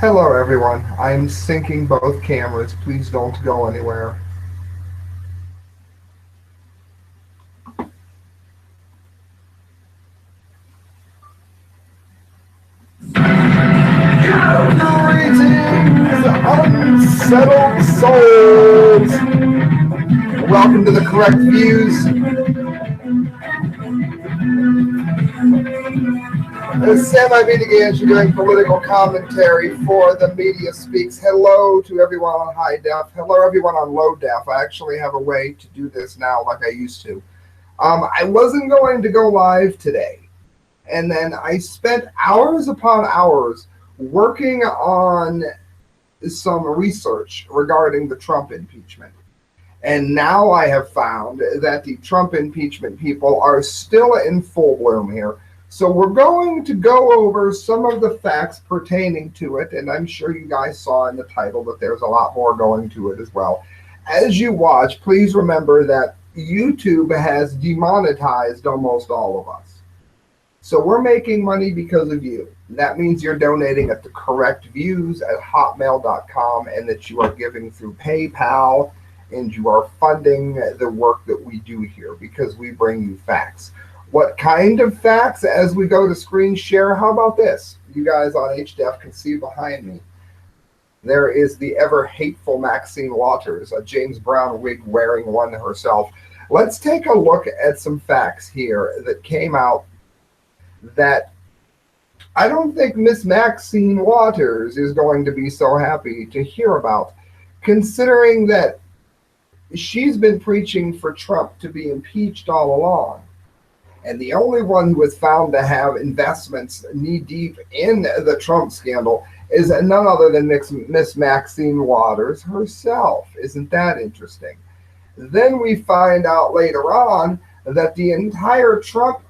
Hello everyone, I'm syncing both cameras. Please don't go anywhere. Greetings, unsettled souls! Welcome to the correct views. Sam Ibediganji doing political commentary for the Media Speaks. Hello to everyone on high def. Hello everyone on low def. I actually have a way to do this now like I used to. I wasn't going to go live today. And then I spent hours upon hours working on some research regarding the Trump impeachment. And now I have found that the Trump impeachment people are still in full bloom here. So we're going to go over some of the facts pertaining to it. And I'm sure you guys saw in the title that there's a lot more going to it as well. As you watch, please remember that YouTube has demonetized almost all of us. So we're making money because of you. That means you're donating at the correct views at hotmail.com and that you are giving through PayPal and you are funding the work that we do here because we bring you facts. What kind of facts? As we go to screen share, how about this? You guys on HDF can see behind me. There is the ever hateful Maxine Waters, a James Brown wig wearing one herself. Let's take a look at some facts here that came out that I don't think Miss Maxine Waters is going to be so happy to hear about, considering that she's been preaching for Trump to be impeached all along. And the only one who is found to have investments knee-deep in the Trump scandal is none other than Miss Maxine Waters herself. Isn't that interesting? Then we find out later on that the entire Trump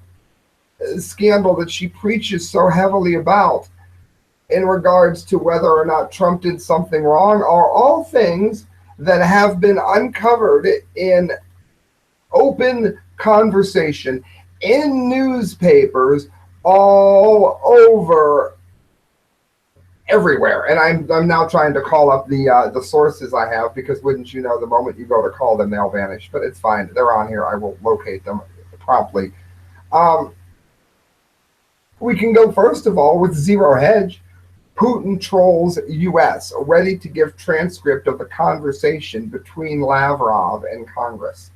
scandal that she preaches so heavily about in regards to whether or not Trump did something wrong are all things that have been uncovered in open conversation in newspapers all over everywhere. And I'm now trying to call up the sources I have because wouldn't you know, the moment you go to call them, they'll vanish. But it's fine. They're on here. I will locate them promptly. We can go first of all with Zero Hedge. Putin trolls U.S. ready to give transcript of the conversation between Lavrov and Congress.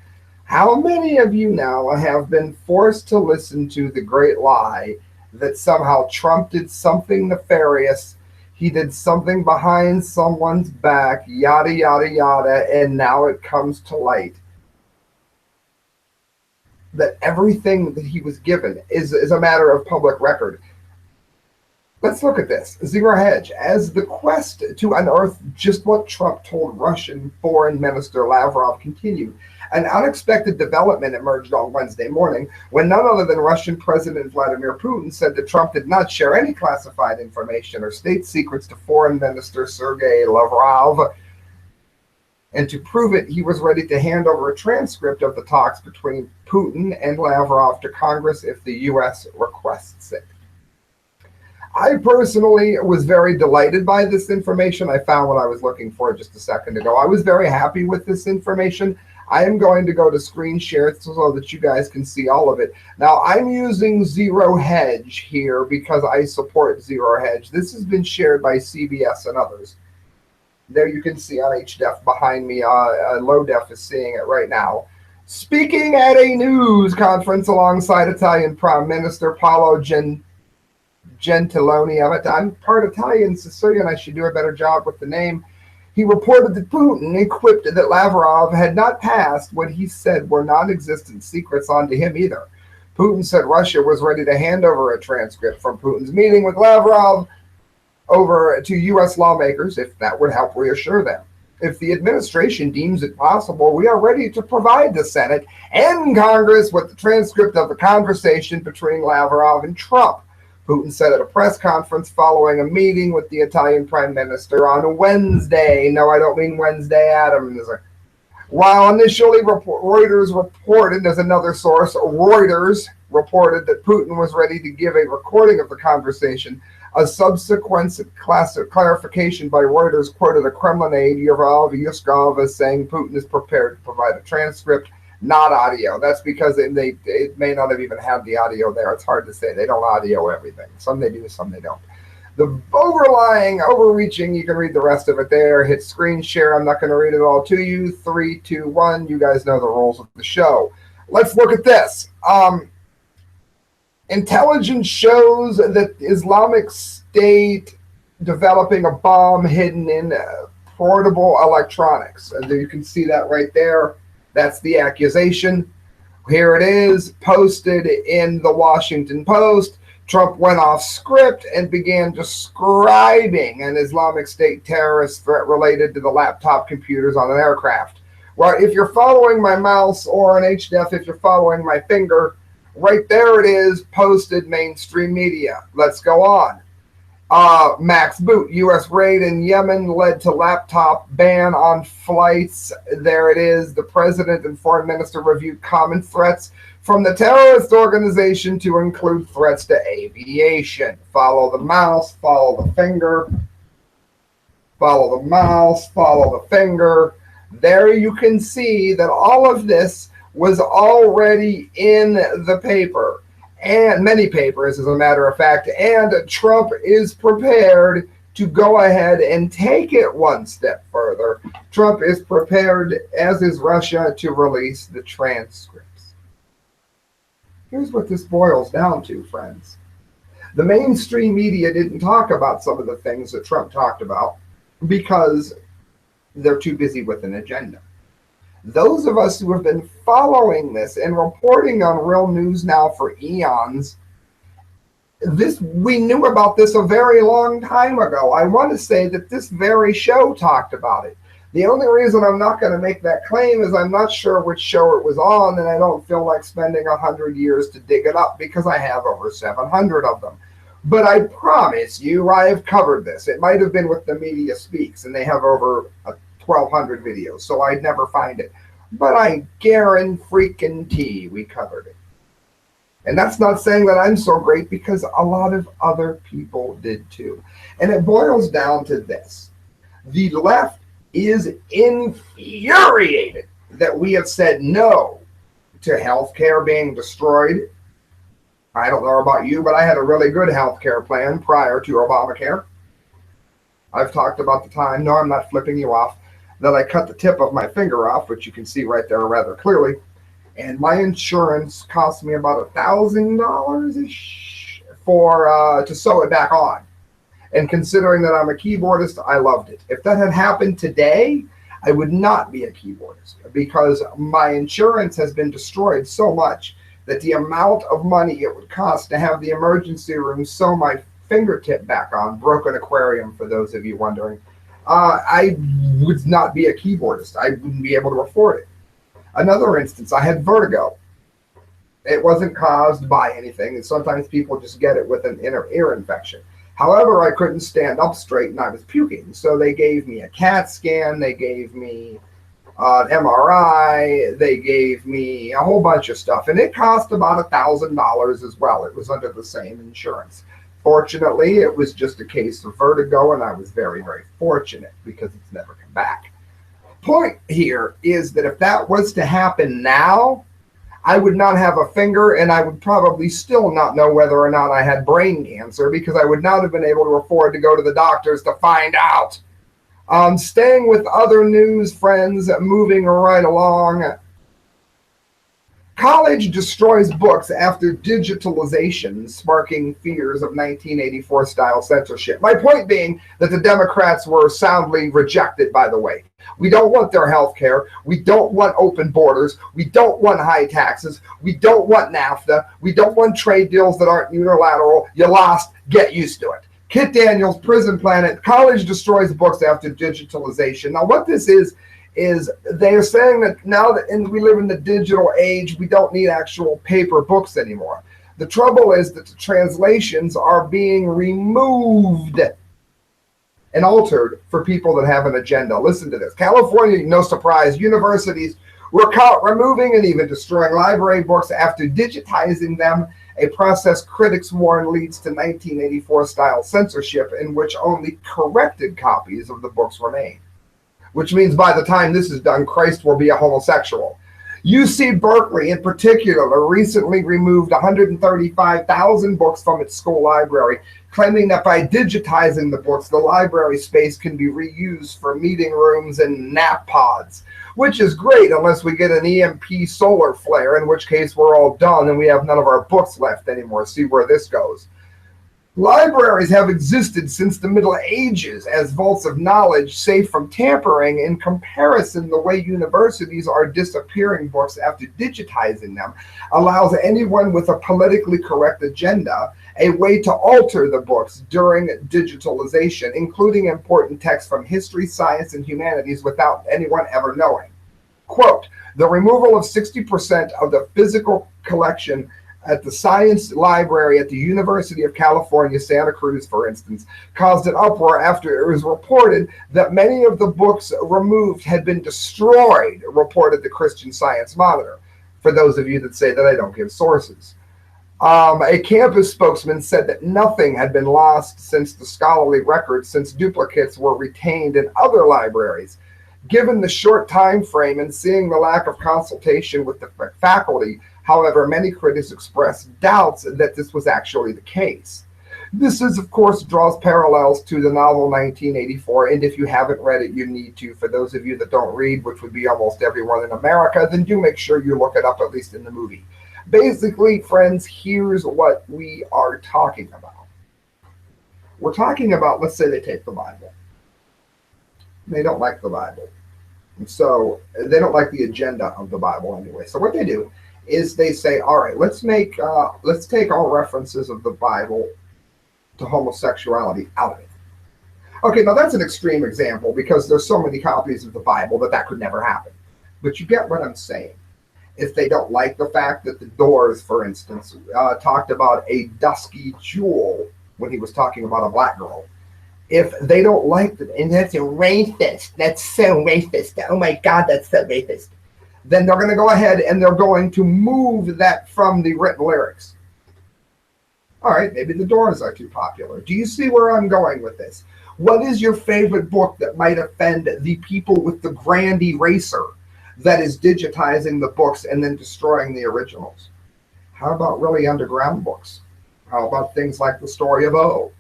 How many of you now have been forced to listen to the great lie that somehow Trump did something nefarious, he did something behind someone's back, yada, yada, yada, and now it comes to light that everything that he was given is a matter of public record? Let's look at this. Zero Hedge. As the quest to unearth just what Trump told Russian Foreign Minister Lavrov continued, an unexpected development emerged on Wednesday morning when none other than Russian President Vladimir Putin said that Trump did not share any classified information or state secrets to Foreign Minister Sergei Lavrov. And to prove it, he was ready to hand over a transcript of the talks between Putin and Lavrov to Congress if the U.S. requests it. I personally was very delighted by this information. I found what I was looking for just a second ago. I was very happy with this information. I am going to go to screen share so that you guys can see all of it. Now, I'm using Zero Hedge here because I support Zero Hedge. This has been shared by CBS and others. There you can see on HDef behind me, Low Def is seeing it right now. Speaking at a news conference alongside Italian Prime Minister Paolo Gentiloni, I'm part Italian, Sicilian, I should do a better job with the name. He reported that Putin equipped that Lavrov had not passed what he said were non-existent secrets onto him either. Putin said Russia was ready to hand over a transcript from Putin's meeting with Lavrov over to U.S. lawmakers if that would help reassure them. If the administration deems it possible, we are ready to provide the Senate and Congress with the transcript of the conversation between Lavrov and Trump, Putin said at a press conference following a meeting with the Italian Prime Minister on Wednesday. No, I don't mean Wednesday Adams. While initially Reuters reported, as another source, Reuters reported that Putin was ready to give a recording of the conversation, A subsequent clarification by Reuters quoted a Kremlin aide, Yuskov, as saying Putin is prepared to provide a transcript, not audio. That's because it may not have even had the audio there. It's hard to say. They don't audio everything. Some they do, some they don't. The overreaching, you can read the rest of it there. Hit screen share. I'm not going to read it all to you. 3, 2, 1. You guys know the rules of the show. Let's look at this. Intelligence shows that Islamic State developing a bomb hidden in portable electronics. And you can see that right there. That's the accusation. Here it is, posted in the Washington Post. Trump went off script and began describing an Islamic State terrorist threat related to the laptop computers on an aircraft. Well, if you're following my mouse, or an HDF, if you're following my finger, right there it is, posted mainstream media. Let's go on. Max Boot, U.S. raid in Yemen led to laptop ban on flights. There it is. The president and foreign minister reviewed common threats from the terrorist organization to include threats to aviation. Follow the mouse, follow the finger, follow the mouse, follow the finger. There you can see that all of this was already in the paper, and many papers, as a matter of fact, and Trump is prepared to go ahead and take it one step further. Trump is prepared, as is Russia, to release the transcripts. Here's what this boils down to, friends. The mainstream media didn't talk about some of the things that Trump talked about because they're too busy with an agenda. Those of us who have been following this and reporting on Real News Now for eons, we knew about this a very long time ago. I want to say that this very show talked about it. The only reason I'm not going to make that claim is I'm not sure which show it was on, and I don't feel like spending 100 years to dig it up because I have over 700 of them. But I promise you I have covered this. It might have been with the Media Speaks, and they have over 1,200 videos, so I'd never find it. But I guarantee we covered it. And that's not saying that I'm so great, because a lot of other people did too. And it boils down to this. The left is infuriated that we have said no to healthcare being destroyed. I don't know about you, but I had a really good healthcare plan prior to Obamacare. I've talked about the time, no, I'm not flipping you off, that I cut the tip of my finger off, which you can see right there rather clearly. And my insurance cost me about $1,000-ish to sew it back on. And considering that I'm a keyboardist, I loved it. If that had happened today, I would not be a keyboardist, because my insurance has been destroyed so much that the amount of money it would cost to have the emergency room sew my fingertip back on, broken aquarium for those of you wondering, I would not be a keyboardist. I wouldn't be able to afford it. Another instance, I had vertigo. It wasn't caused by anything, and sometimes people just get it with an inner ear infection. However, I couldn't stand up straight and I was puking. So they gave me a CAT scan, they gave me an MRI, they gave me a whole bunch of stuff. And it cost about $1,000 as well. It was under the same insurance. Fortunately, it was just a case of vertigo, and I was very, very fortunate because it's never come back. Point here is that if that was to happen now, I would not have a finger, and I would probably still not know whether or not I had brain cancer, because I would not have been able to afford to go to the doctors to find out. Staying with other news, friends, moving right along. College destroys books after digitalization, sparking fears of 1984-style censorship. My point being that the Democrats were soundly rejected, by the way. We don't want their health care. We don't want open borders. We don't want high taxes. We don't want NAFTA. We don't want trade deals that aren't unilateral. You lost. Get used to it. Kit Daniels, Prison Planet, college destroys books after digitalization. Now, what this is they're saying that now that we live in the digital age, we don't need actual paper books anymore. The trouble is that the translations are being removed and altered for people that have an agenda. Listen to this. California, no surprise, universities were caught removing and even destroying library books after digitizing them a process critics warn leads to 1984-style censorship in which only corrected copies of the books remain. Which means by the time this is done, Christ will be a homosexual. UC Berkeley, in particular, recently removed 135,000 books from its school library, claiming that by digitizing the books, the library space can be reused for meeting rooms and nap pods, which is great unless we get an EMP solar flare, in which case we're all done and we have none of our books left anymore. See where this goes. Libraries have existed since the Middle Ages as vaults of knowledge safe from tampering. In comparison, the way universities are disappearing books after digitizing them allows anyone with a politically correct agenda a way to alter the books during digitalization, including important texts from history, science, and humanities without anyone ever knowing. Quote, the removal of 60% of the physical collection at the Science Library at the University of California, Santa Cruz, for instance, caused an uproar after it was reported that many of the books removed had been destroyed, reported the Christian Science Monitor, for those of you that say that I don't give sources. A campus spokesman said that nothing had been lost since the scholarly records, since duplicates were retained in other libraries. Given the short time frame and seeing the lack of consultation with the faculty, however, many critics expressed doubts that this was actually the case. This is, of course, draws parallels to the novel 1984, and if you haven't read it, you need to. For those of you that don't read, which would be almost everyone in America, then do make sure you look it up, at least in the movie. Basically, friends, here's what we are talking about. We're talking about, let's say they take the Bible. They don't like the Bible. And so they don't like the agenda of the Bible anyway. So what they do is they say, all right, let's take all references of the Bible to homosexuality out of it. Okay, now that's an extreme example because there's so many copies of the Bible that could never happen. But you get what I'm saying. If they don't like the fact that the Doors, for instance, talked about a dusky jewel when he was talking about a black girl, if they don't like that, and that's a racist, that's so racist, oh my God, that's so racist, then they're going to go ahead and they're going to move that from the written lyrics. All right, maybe the Doors are too popular. Do you see where I'm going with this? What is your favorite book that might offend the people with the grand eraser that is digitizing the books and then destroying the originals? How about really underground books? How about things like the story of O?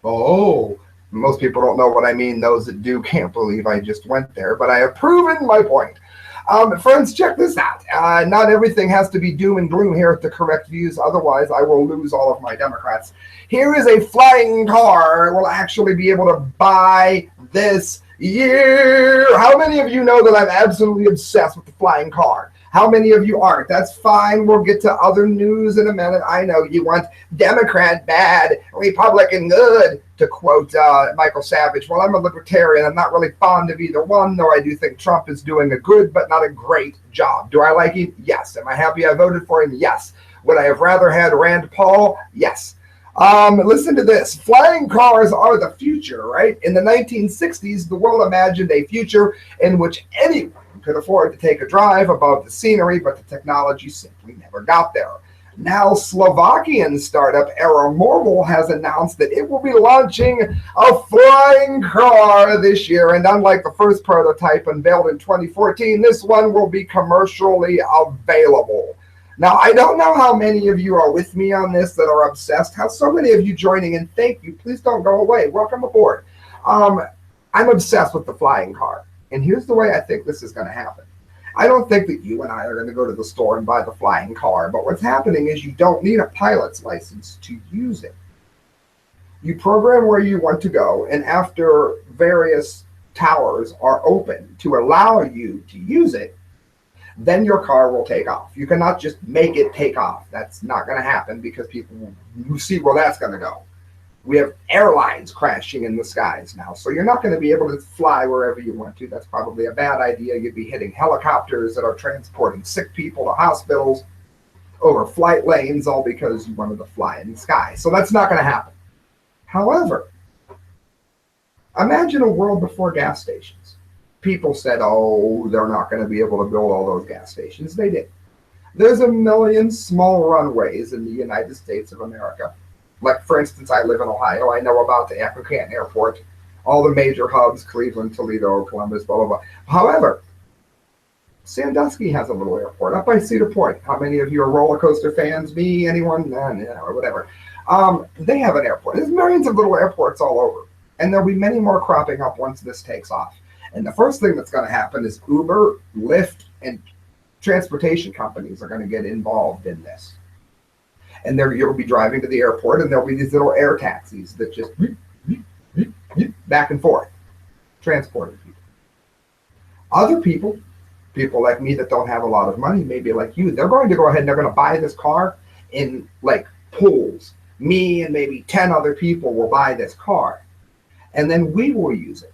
Oh, most people don't know what I mean. Those that do can't believe I just went there, but I have proven my point. Friends, check this out. Not everything has to be doom and gloom here at the Correct Views. Otherwise, I will lose all of my Democrats. Here is a flying car we'll actually be able to buy this year. How many of you know that I'm absolutely obsessed with the flying car? How many of you aren't? That's fine. We'll get to other news in a minute. I know you want Democrat bad, Republican good, to quote Michael Savage. Well, I'm a libertarian. I'm not really fond of either one, though I do think Trump is doing a good but not a great job. Do I like him? Yes. Am I happy I voted for him? Yes. Would I have rather had Rand Paul? Yes. Listen to this. Flying cars are the future, right? In the 1960s, the world imagined a future in which anyone could afford to take a drive above the scenery, but the technology simply never got there. Now, Slovakian startup Aeromobile has announced that it will be launching a flying car this year, and unlike the first prototype unveiled in 2014, this one will be commercially available. Now, I don't know how many of you are with me on this that are obsessed. How so many of you joining in? Thank you. Please don't go away. Welcome aboard. I'm obsessed with the flying car. And here's the way I think this is going to happen. I don't think that you and I are going to go to the store and buy the flying car. But what's happening is you don't need a pilot's license to use it. You program where you want to go, and after various towers are open to allow you to use it, then your car will take off. You cannot just make it take off. That's not going to happen because people will see where that's going to go. We have airlines crashing in the skies now, so you're not going to be able to fly wherever you want to. That's probably a bad idea. You'd be hitting helicopters that are transporting sick people to hospitals over flight lanes, all because you wanted to fly in the sky. So that's not going to happen. However, imagine a world before gas stations. People said, oh, they're not going to be able to build all those gas stations. They did. There's a million small runways in the United States of America. Like, for instance, I live in Ohio. I know about the Akron Canton Airport, all the major hubs, Cleveland, Toledo, Columbus, blah, blah, blah. However, Sandusky has a little airport up by Cedar Point. How many of you are roller coaster fans? Me? Anyone? Or whatever. They have an airport. There's millions of little airports all over. And there'll be many more cropping up once this takes off. And the first thing that's going to happen is Uber, Lyft, and transportation companies are going to get involved in this. And you'll be driving to the airport, and there'll be these little air taxis that just back and forth, transporting people. Other people like me that don't have a lot of money, maybe like you, they're going to go ahead and they're going to buy this car in like pools. Me and maybe 10 other people will buy this car, and then we will use it.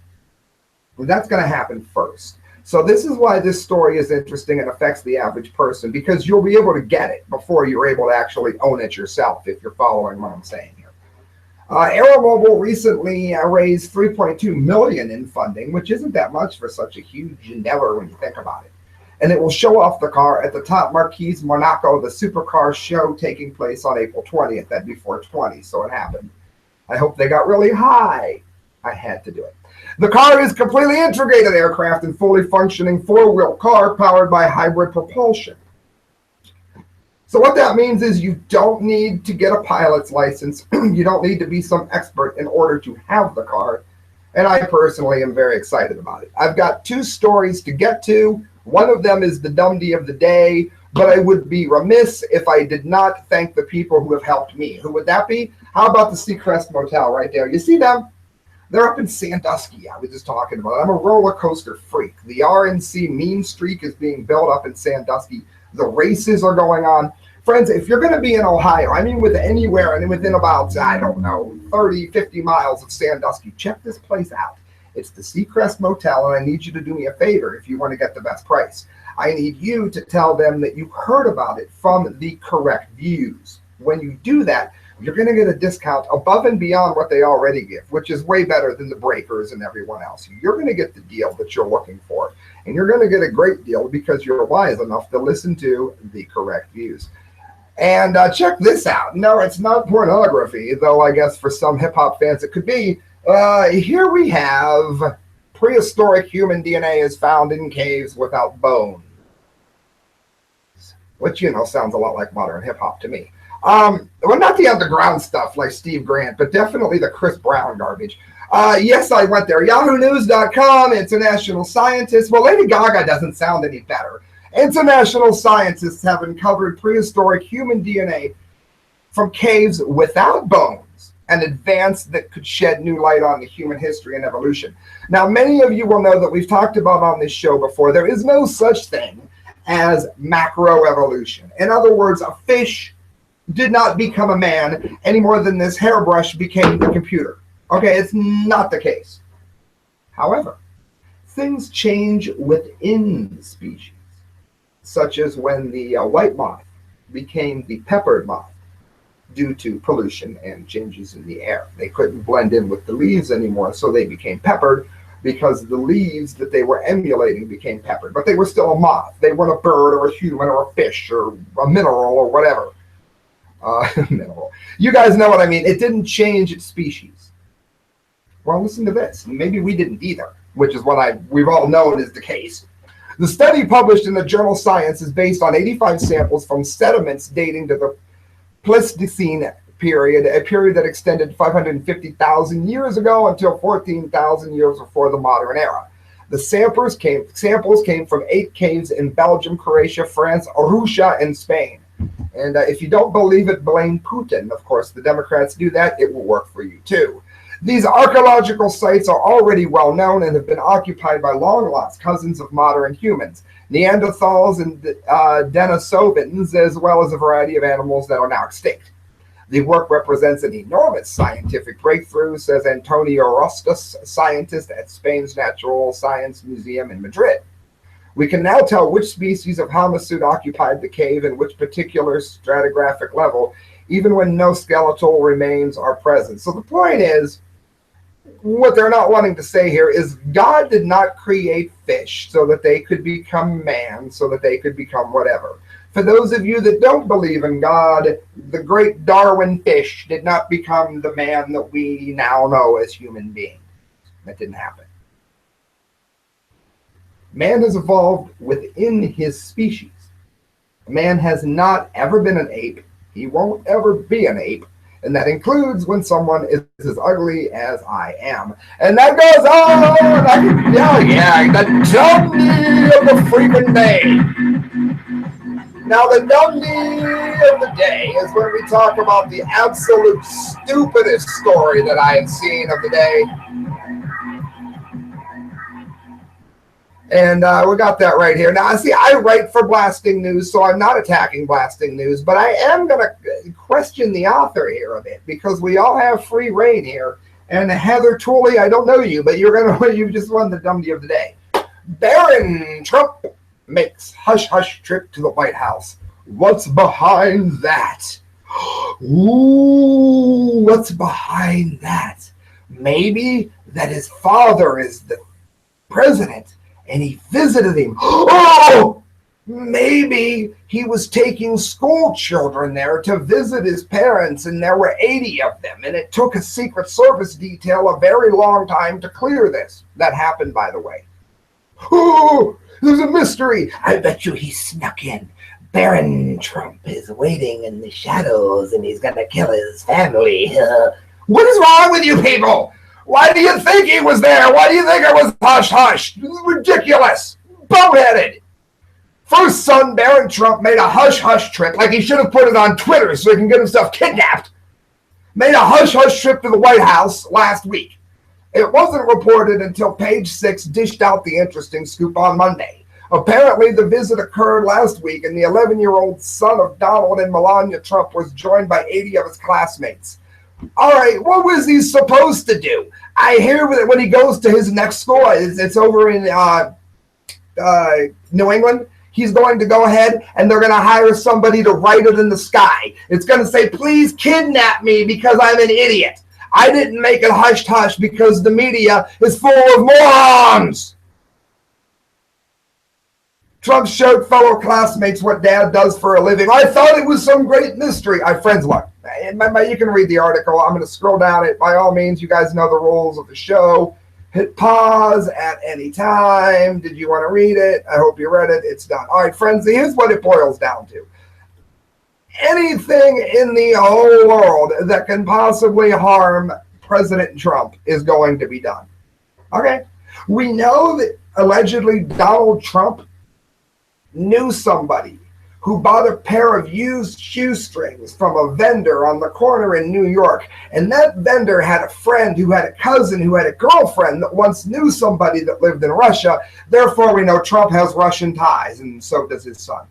And that's going to happen first. So this is why this story is interesting and affects the average person, because you'll be able to get it before you're able to actually own it yourself, if you're following what I'm saying here. AeroMobile recently raised $3.2 million in funding, which isn't that much for such a huge endeavor when you think about it. And it will show off the car at the Top Marquis Monaco, the supercar show taking place on April 20th. That'd be 420, so it happened. I hope they got really high. I had to do it. The car is completely integrated aircraft and fully functioning four-wheel car powered by hybrid propulsion. So what that means is you don't need to get a pilot's license. You don't need to be some expert in order to have the car. And I personally am very excited about it. I've got two stories to get to. One of them is the Dumbee of the day, but I would be remiss if I did not thank the people who have helped me. Who would that be? How about the Seacrest Motel right there? You see them? They're up in Sandusky. I was just talking about it. I'm a roller coaster freak. The RNC Mean Streak is being built up in Sandusky. The races are going on. Friends, if you're going to be in Ohio, I mean with anywhere and within about, I don't know, 30, 50 miles of Sandusky, check this place out. It's the Seacrest Motel, and I need you to do me a favor if you want to get the best price. I need you to tell them that you heard about it from the correct views. When you do that, you're going to get a discount above and beyond what they already give, which is way better than the breakers and everyone else. You're going to get the deal that you're looking for, and you're going to get a great deal because you're wise enough to listen to the correct views. And check this out. No, it's not pornography, though I guess for some hip-hop fans it could be. Here we have prehistoric human DNA is found in caves without bones, which, you know, sounds a lot like modern hip-hop to me. Well, not the underground stuff like Steve Grant, but definitely the Chris Brown garbage. Yes, I went there. YahooNews.com, international scientists. Well, Lady Gaga doesn't sound any better. International scientists have uncovered prehistoric human DNA from caves without bones, an advance that could shed new light on the human history and evolution. Now, many of you will know that we've talked about on this show before, there is no such thing as macroevolution. In other words, a fish did not become a man any more than this hairbrush became the computer. Okay, it's not the case. However, things change within the species, such as when the white moth became the peppered moth due to pollution and changes in the air. They couldn't blend in with the leaves anymore, so they became peppered because the leaves that they were emulating became peppered. But they were still a moth. They weren't a bird or a human or a fish or a mineral or whatever. Mineral. You guys know what I mean. It didn't change its species. Well, listen to this. Maybe we didn't either, which is what we've all known is the case. The study published in the journal Science is based on 85 samples from sediments dating to the Pleistocene period, a period that extended 550,000 years ago until 14,000 years before the modern era. The samples came from 8 caves in Belgium, Croatia, France, Russia, and Spain. And if you don't believe it, blame Putin. Of course, the Democrats do that. It will work for you, too. These archaeological sites are already well known and have been occupied by long-lost cousins of modern humans, Neanderthals and Denisovans, as well as a variety of animals that are now extinct. The work represents an enormous scientific breakthrough, says Antonio Rostas, scientist at Spain's Natural Science Museum in Madrid. We can now tell which species of homicide occupied the cave and which particular stratigraphic level, even when no skeletal remains are present. So the point is, what they're not wanting to say here is God did not create fish so that they could become man, so that they could become whatever. For those of you that don't believe in God, the great Darwin fish did not become the man that we now know as human beings. That didn't happen. Man has evolved within his species. Man has not ever been an ape. He won't ever be an ape. And that includes when someone is as ugly as I am. And that goes on. The Dumbee of the freaking day. Now, the Dumbee of the day is when we talk about the absolute stupidest story that I have seen of the day. And we got that right here. Now, see, I write for Blasting News, so I'm not attacking Blasting News, but I am going to question the author here a bit because we all have free reign here. And Heather Tooley, I don't know you, but you just won the Dumbee of the day. Barron Trump makes hush-hush trip to the White House. What's behind that? Ooh, what's behind that? Maybe that his father is the president and he visited him. Oh, maybe he was taking school children there to visit his parents, and there were 80 of them, and it took a Secret Service detail a very long time to clear this. That happened, by the way. Oh, there's a mystery. I bet you he snuck in. Barron Trump is waiting in the shadows, and he's going to kill his family. What is wrong with you people? Why do you think he was there? Why do you think it was hush-hush? Ridiculous. Boneheaded. First son, Barron Trump, made a hush-hush trip, like he should have put it on Twitter so he can get himself kidnapped. Made a hush-hush trip to the White House last week. It wasn't reported until Page 6 dished out the interesting scoop on Monday. Apparently, the visit occurred last week, and the 11-year-old son of Donald and Melania Trump was joined by 80 of his classmates. All right, what was he supposed to do? I hear that when he goes to his next school, it's over in New England, he's going to go ahead and they're going to hire somebody to write it in the sky. It's going to say, please kidnap me because I'm an idiot. I didn't make it hush-hush because the media is full of morons. Trump showed fellow classmates what dad does for a living. I thought it was some great mystery. Friends, look, you can read the article. I'm going to scroll down it. By all means, you guys know the rules of the show. Hit pause at any time. Did you want to read it? I hope you read it. It's done. All right, friends, here's what it boils down to. Anything in the whole world that can possibly harm President Trump is going to be done. Okay? We know that allegedly Donald Trump knew somebody who bought a pair of used shoestrings from a vendor on the corner in New York. And that vendor had a friend who had a cousin who had a girlfriend that once knew somebody that lived in Russia. Therefore, we know Trump has Russian ties, and so does his son.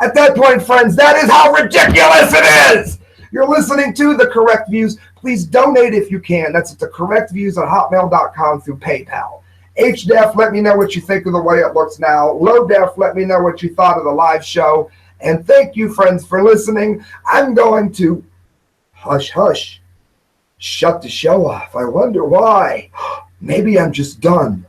At that point, friends, that is how ridiculous it is. You're listening to The Correct Views. Please donate if you can. That's at thecorrectviews@hotmail.com through PayPal. HDef, let me know what you think of the way it looks now. Low Def, let me know what you thought of the live show. And thank you, friends, for listening. I'm going to hush, hush, shut the show off. I wonder why. Maybe I'm just done.